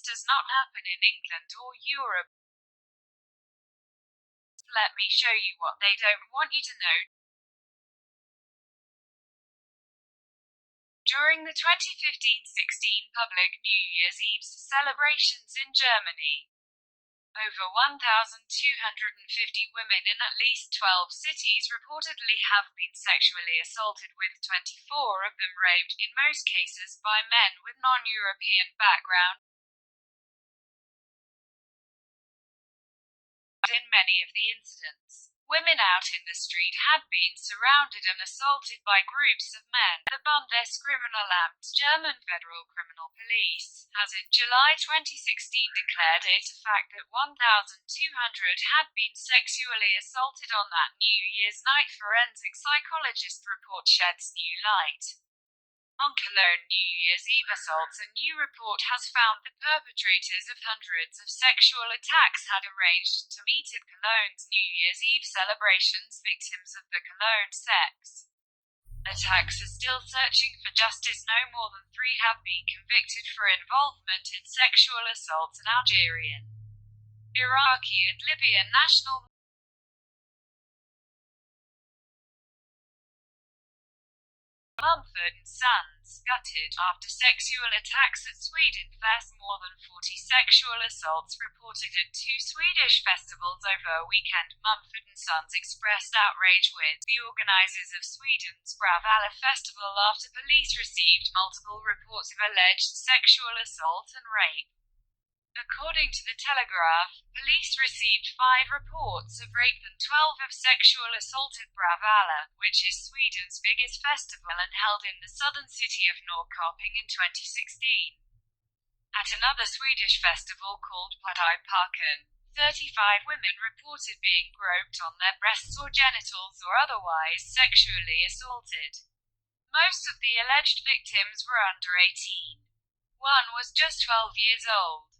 does not happen in England or Europe. Let me show you what they don't want you to know. During the 2015-16 public New Year's Eve celebrations in Germany, over 1,250 women in at least 12 cities reportedly have been sexually assaulted, with 24 of them raped, in most cases by men with non-European background. In many of the incidents, women out in the street had been surrounded and assaulted by groups of men. The Bundeskriminalamt, German Federal Criminal Police, has in July 2016 declared it a fact that 1,200 had been sexually assaulted on that New Year's night. Forensic psychologist report sheds new light on Cologne New Year's Eve assaults. A new report has found that perpetrators of hundreds of sexual attacks had arranged to meet at Cologne's New Year's Eve celebrations. Victims of the Cologne sex attacks are still searching for justice. No more than 3 have been convicted for involvement in sexual assaults. An Algerian, Iraqi and Libyan national Mumford & Sons, gutted after sexual attacks at Sweden Fest. More than 40 sexual assaults reported at 2 Swedish festivals over a weekend. Mumford & Sons expressed outrage with the organisers of Sweden's Bravalla Festival after police received multiple reports of alleged sexual assault and rape. According to the Telegraph, police received 5 reports of rape and 12 of sexual assault at Bravalla, which is Sweden's biggest festival and held in the southern city of Norrköping in 2016. At another Swedish festival called Parken, 35 women reported being groped on their breasts or genitals or otherwise sexually assaulted. Most of the alleged victims were under 18. One was just 12 years old.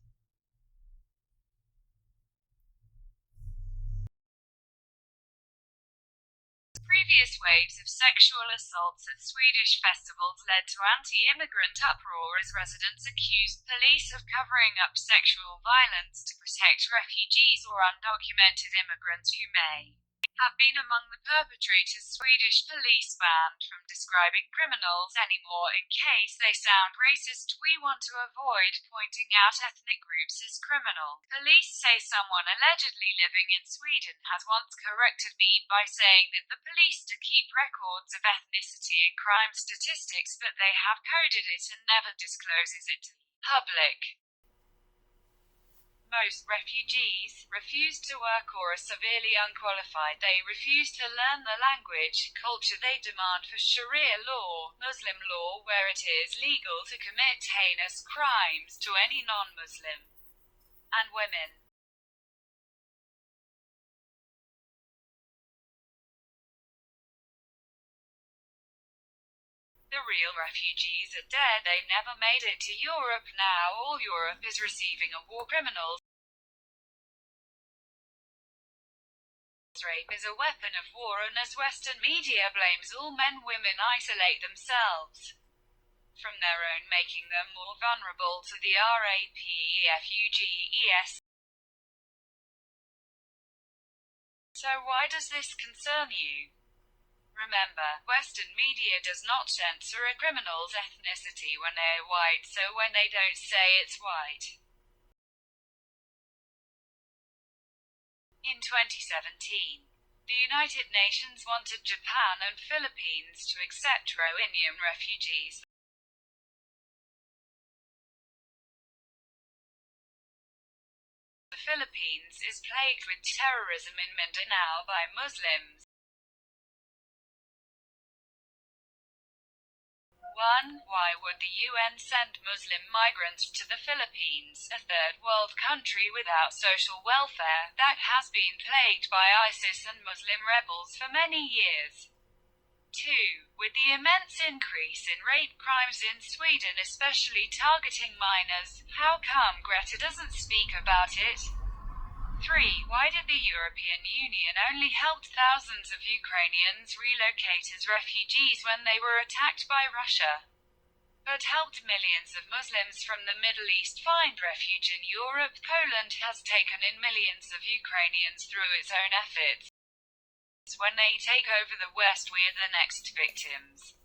Previous waves of sexual assaults at Swedish festivals led to anti-immigrant uproar as residents accused police of covering up sexual violence to protect refugees or undocumented immigrants who may have been among the perpetrators. Swedish police banned from describing criminals anymore in case they sound racist. We want to avoid pointing out ethnic groups as criminal. Police say someone allegedly living in Sweden has once corrected me by saying that the police do keep records of ethnicity and crime statistics, but they have coded it and never discloses it to the public. Most refugees refuse to work or are severely unqualified. They refuse to learn the language, culture. They demand for Sharia law, Muslim law, where it is legal to commit heinous crimes to any non-Muslim and women. The real refugees are dead. They never made it to Europe. Now all Europe is receiving a war. Criminals. Rape is a weapon of war, and as Western media blames all men, women isolate themselves from their own, making them more vulnerable to the rapefugees. So why does this concern you? Remember, Western media does not censor a criminal's ethnicity when they are white, so when they don't say it's white. In 2017, the United Nations wanted Japan and Philippines to accept Rohingya refugees. The Philippines is plagued with terrorism in Mindanao by Muslims. 1. Why would the UN send Muslim migrants to the Philippines, a third-world country without social welfare, that has been plagued by ISIS and Muslim rebels for many years? 2. With the immense increase in rape crimes in Sweden, especially targeting minors, how come Greta doesn't speak about it? 3. Why did the European Union only help thousands of Ukrainians relocate as refugees when they were attacked by Russia? but helped millions of Muslims from the Middle East find refuge in Europe. Poland has taken in millions of Ukrainians through its own efforts. When they take over the West, we're the next victims.